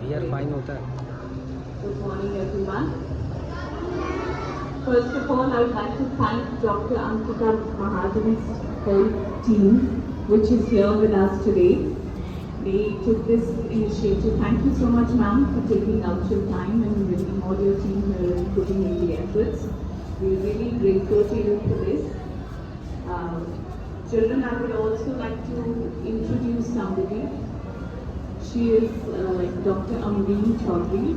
Beer fine होता है। Good morning, everyone. First of all, I would like to thank Dr. Ankita Mahajan's whole team, which is here with us today. They took this initiative. Thank you so much, ma'am, for taking out your time and bringing all your team here and putting in the efforts. We are really grateful to you for this. Children, I would also like to introduce somebody. She is Dr. Amreen Chaudhary.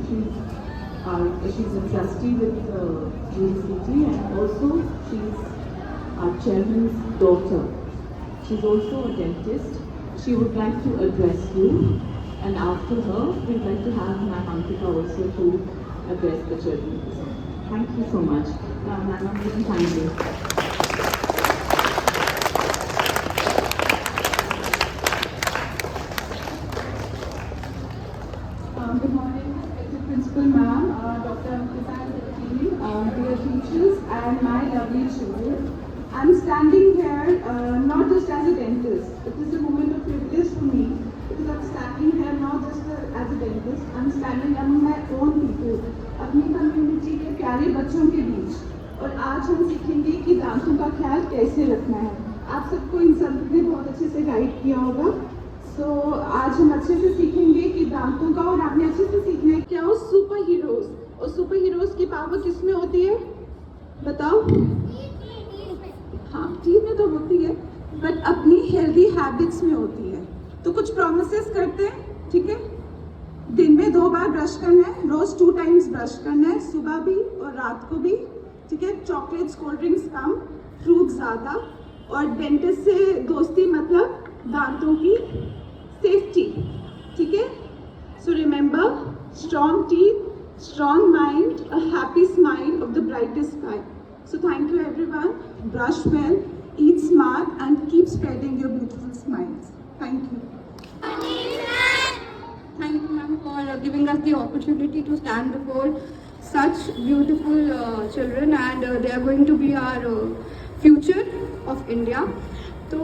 She's a trustee with GCT, and also she's our chairman's daughter. She's also a dentist. She would like to address you, and after her, we'd like to have Ma'am Ankita also to address the children. Thank you so much. Ma'am Amreen, thank you. Good morning, respected Principal Ma'am, Dr. Ankita and the team, dear teachers, and my lovely children. I'm standing here not just as a dentist. It is a moment of privilege for me because I'm standing here not just as a dentist. I'm standing among my own people, अपनी community के प्यारे बच्चों के बीच. और आज हम सीखेंगे कि दांतों का ख्याल कैसे रखना है. आप सबको इन सब ने बहुत अच्छे से गाइड किया होगा. तो आज हम अच्छे से सीखेंगे कि दांतों का, और आपने अच्छे से सीखना है क्या हो सुपर हीरोज. और सुपर हीरोज की पावर किस में होती है बताओ. हाँ, टीथ में तो होती है, बट अपनी हेल्दी हैबिट्स में होती है. तो कुछ प्रोमिसेस करते हैं, ठीक है. दिन में 2 बार ब्रश करना है, रोज 2 टाइम्स ब्रश करना है, सुबह भी और रात को भी, ठीक है. चॉकलेट्स, कोल्ड ड्रिंक्स कम, फ्रूट ज़्यादा, और डेंटिस्ट से दोस्ती मतलब दांतों की सेफ्टी, ठीक है. So remember, strong teeth, strong mind, a happy smile of the brightest sky. So thank you everyone. Brush well, eat smart, and keep spreading your beautiful smiles. Thank you. Thank you, ma'am, for giving us the opportunity to stand before such beautiful children, and they are going to be our future of India. तो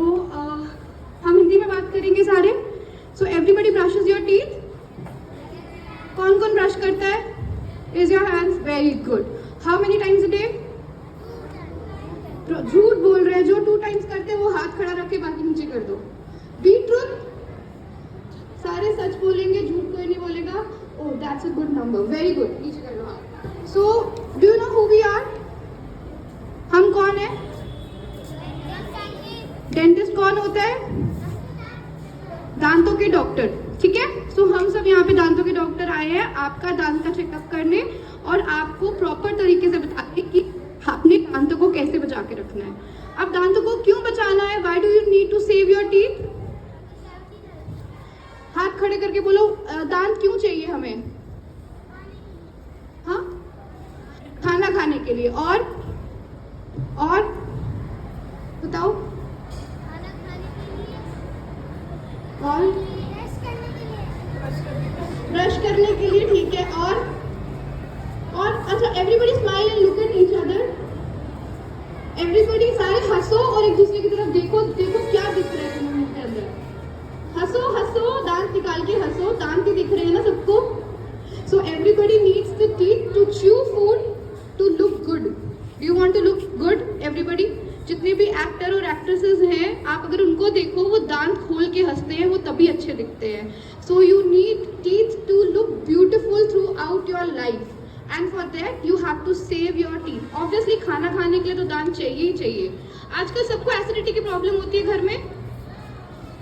हम हिंदी में बात करेंगे सारे. So everybody brushes your teeth. कौन कौन brush करता है? Raise your hands. Very good. How many times a day? झूठ बोल रहे हैं. जो 2 टाइम्स करते हैं वो हाथ खड़ा रख के बाकी नीचे कर दो. Be truth. सारे सच बोलेंगे, झूठ कोई नहीं बोलेगा. Oh, that's a good number. Very good. नीचे कर दो हाथ. So, do you know who we are? हम कौन है? डेंटिस्ट कौन होता है? दांतों के डॉक्टर, ठीक है. सो हम सब यहाँ पे दांतों के डॉक्टर आए हैं आपका दांत का चेकअप करने और आपको प्रॉपर तरीके से बताने कि अपने दांतों को कैसे बचा के रखना है. अब दांतों को क्यों बचाना है? Why do you need to save your teeth? हाथ खड़े करके बोलो, दांत क्यों चाहिए हमें? हाँ, खाना खाने के लिए. और बताओ. और ब्रश करने के लिए, ठीक है. और अच्छा, everybody smile and look at each other. Everybody, सारे हंसो और एक दूसरे की तरफ देखो. देखो क्या दिख रहा है तुम्हें के अंदर. हंसो हंसो, दांत निकाल के हंसो. दांत ही दिख रहे हैं ना सबको. So everybody needs the teeth to chew food to look good. Do you want to look good everybody? जितने भी एक्टर और एक्ट्रेसेस हैं, आप अगर उनको देखो वो दांत खोल के हंसते हैं, वो तभी अच्छे दिखते हैं. So you need teeth to look beautiful throughout your life, and for that you have to save your teeth. Obviously खाना खाने के लिए तो दांत चाहिए ही चाहिए. आजकल सबको एसिडिटी की प्रॉब्लम होती है घर में.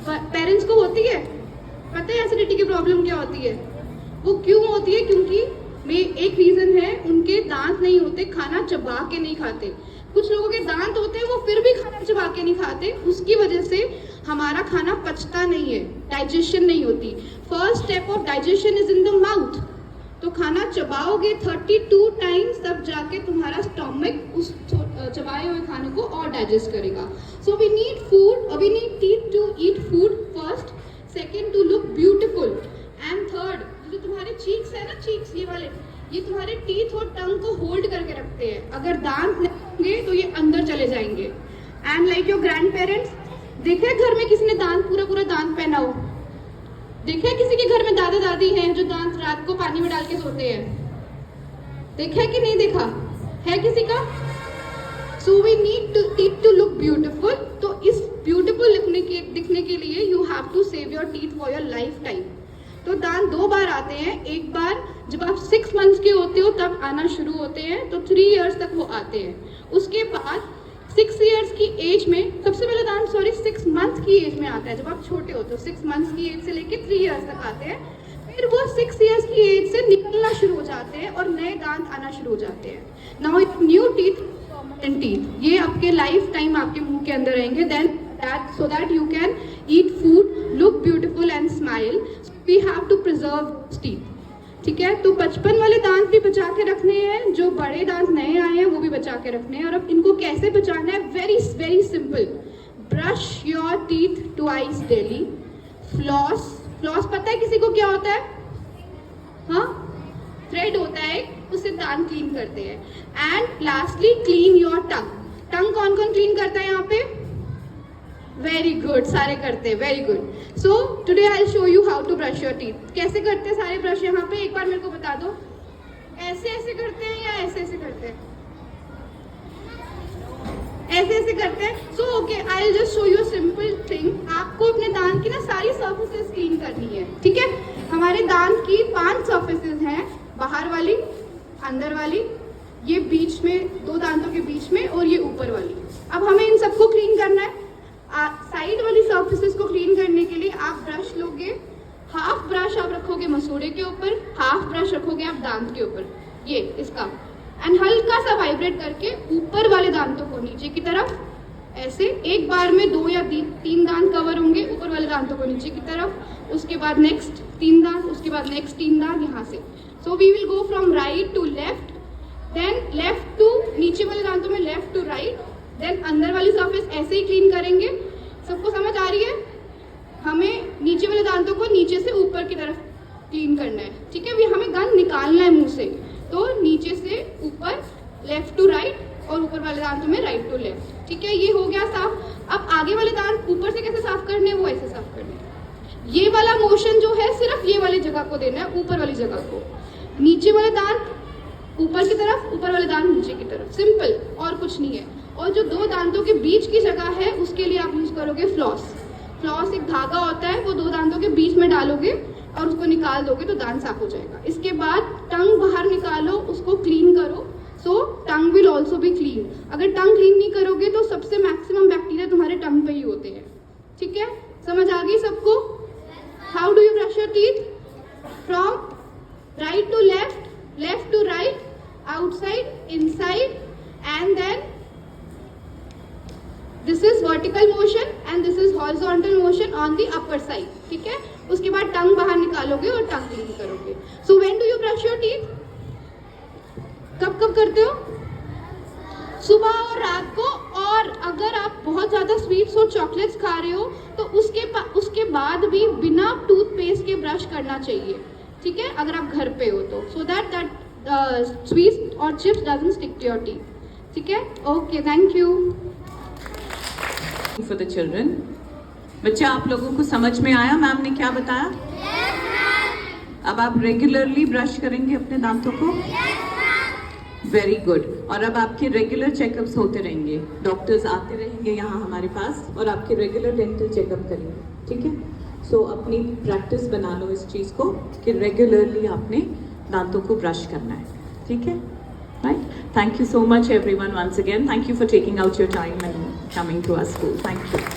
पेरेंट्स को होती है. पता है एसिडिटी की प्रॉब्लम क्या होती है? वो क्यों होती है? क्योंकि एक रीजन है, उनके दांत नहीं होते, खाना चबा के नहीं खाते. कुछ लोगों के दांत होते हैं वो फिर भी खाना चबा के नहीं खाते. उसकी वजह से हमारा खाना पचता नहीं है, डाइजेशन नहीं होती. First step of digestion is in the mouth. तो खाना चबाओगे 32 टाइम्स, तब जाके तुम्हारा स्टमक उस चबाए हुए खाने को और डाइजेस्ट करेगा. So we need food, we need teeth to eat food first. Second, to look beautiful. And third, जो तुम्हारे चीक्स है ना, चीक्स ये वाले, ये तुम्हारे टीथ और टंग को होल्ड करके रखते हैं. अगर दांत नहीं होंगे तो ये अंदर चले जाएंगे. And like your grand parents, देखे घर में किसी ने दांत पूरा दांत पहना हो? देखा है किसी के घर में दादा दादी हैं जो दांत रात को पानी में डाल के सोते हैं? देखा है कि नहीं देखा है किसी का? So we need teeth to look beautiful. तो इस ब्यूटिफुल दिखने के लिए you have to save your teeth for your lifetime. तो दांत 2 बार आते हैं, एक बार जब आप 6 मंथ्स के होते हो तब आना शुरू होते हैं, तो 3 इयर्स तक वो आते हैं। उसके बाद 6 इयर्स की एज में सबसे पहले दांत 6 मंथ की एज में आता है, जब आप छोटे होते हो 6 मंथ्स की एज से लेके 3 इयर्स तक आते हैं। फिर वो 6 इयर्स की एज से निकलना शुरू हो जाते हैं और नए दांत आना शुरू हो जाते हैं। Now new teeth and teeth ये आपके लाइफ टाइम आपके मुंह के अंदर रहेंगे, then that so that you can eat food, look beautiful and smile. We have to preserve teeth. ठीक है, तो बचपन वाले दांत भी बचा के रखने हैं, जो बड़े दांत नए आए हैं वो भी बचा के रखने हैं। और अब इनको कैसे बचाना है? Very very simple. Brush your teeth twice daily. Floss, floss पता है किसी को क्या होता है? हाँ, थ्रेड होता है, उससे दांत क्लीन करते हैं। And lastly clean your tongue. Tongue कौन कौन क्लीन करता है यहाँ पे? वेरी गुड, सारे करते हैं, very good. So today I will show you how to brush your teeth. कैसे करते हैं सारे ब्रश यहाँ पे? एक बार मेरे को बता दो, ऐसे ऐसे करते हैं या ऐसे ऐसे करते हैं? ऐसे ऐसे करते हैं। So okay, I will just show you simple thing. आपको अपने दांत की ना सारी सर्फेसेस क्लीन करनी है। ठीक है, हमारे दांत की 5 सर्फेसेस हैं, बाहर वाली, अंदर वाली, ये बीच में 2 दांतों के बीच में, और ये ऊपर वाली। अब हमें इन सबको क्लीन करना है। साइड वाली सर्फेसेस को क्लीन करने के लिए आप ब्रश लोगे, हाफ ब्रश आप रखोगे मसूड़े के ऊपर, हाफ ब्रश रखोगे आप दांत के ऊपर, ये इसका, एंड हल्का सा वाइब्रेट करके ऊपर वाले दांतों को नीचे की तरफ, ऐसे एक बार में 2 या 3 दांत कवर होंगे, ऊपर वाले दांतों को नीचे की तरफ, उसके बाद नेक्स्ट 3 दांत, उसके बाद नेक्स्ट 3 दांत यहाँ से। So we will go from right to left, then left to, नीचे वाले दांतों में लेफ्ट टू राइट, देन अंदर वाली सरफेस ऐसे ही क्लीन करेंगे। सबको समझ आ रही है? हमें नीचे वाले दांतों को नीचे से ऊपर की तरफ क्लीन करना है। ठीक है, अभी हमें गंद निकालना है मुंह से, तो नीचे से ऊपर, लेफ्ट टू राइट, और ऊपर वाले दांतों में राइट टू लेफ्ट। ठीक है, ये हो गया साफ। अब आगे वाले दांत ऊपर से कैसे साफ करने हैं? वो ऐसे साफ करने हैं। ये वाला मोशन जो है सिर्फ ये वाली जगह को देना है, ऊपर वाली जगह को। नीचे वाले दांत ऊपर की तरफ, ऊपर वाले दांत नीचे की तरफ, सिंपल, और कुछ नहीं है। और जो 2 दांतों के बीच की जगह है उसके लिए आप यूज करोगे फ्लॉस। फ्लॉस एक धागा होता है, वो 2 दांतों के बीच में डालोगे और उसको निकाल दोगे तो दांत साफ हो जाएगा। इसके बाद टंग बाहर निकालो, उसको क्लीन करो, सो टंग विल ऑल्सो बी क्लीन। अगर टंग क्लीन नहीं करोगे तो सबसे मैक्सिमम बैक्टीरिया तुम्हारे टंग पे ही होते हैं। ठीक है, समझ आ गई सबको? How do you brush your teeth? From right to left, left to right, outside, inside, and then this is vertical motion and this is horizontal motion on the upper side. ठीक है, उसके बाद टंग बाहर निकालोगे और टंग क्लीन करोगे। So when do you brush your teeth? कब कब करते हो? सुबह और रात को। और अगर आप बहुत ज्यादा स्वीट्स और चॉकलेट्स खा रहे हो तो उसके बाद भी बिना टूथपेस्ट के ब्रश करना चाहिए। ठीक है, अगर आप घर पे हो तो, so that sweets or chips doesn't stick to your teeth. ठीक है, okay, thank you. For the children, बच्चा आप लोगों को समझ में आया मैम ने क्या बताया? अब आप रेगुलरली ब्रश करेंगे अपने दांतों को? Very good. और अब आपके रेगुलर चेकअप्स होते रहेंगे, डॉक्टर्स आते रहेंगे यहाँ हमारे पास और आपके रेगुलर डेंटल चेकअप करेंगे। ठीक है, सो अपनी प्रैक्टिस बना लो इस चीज़ को कि रेगुलरली आपने दांतों को ब्रश करना है। ठीक है, right? Thank you so much everyone, once again thank you for taking out your time and coming to our school. Thank you.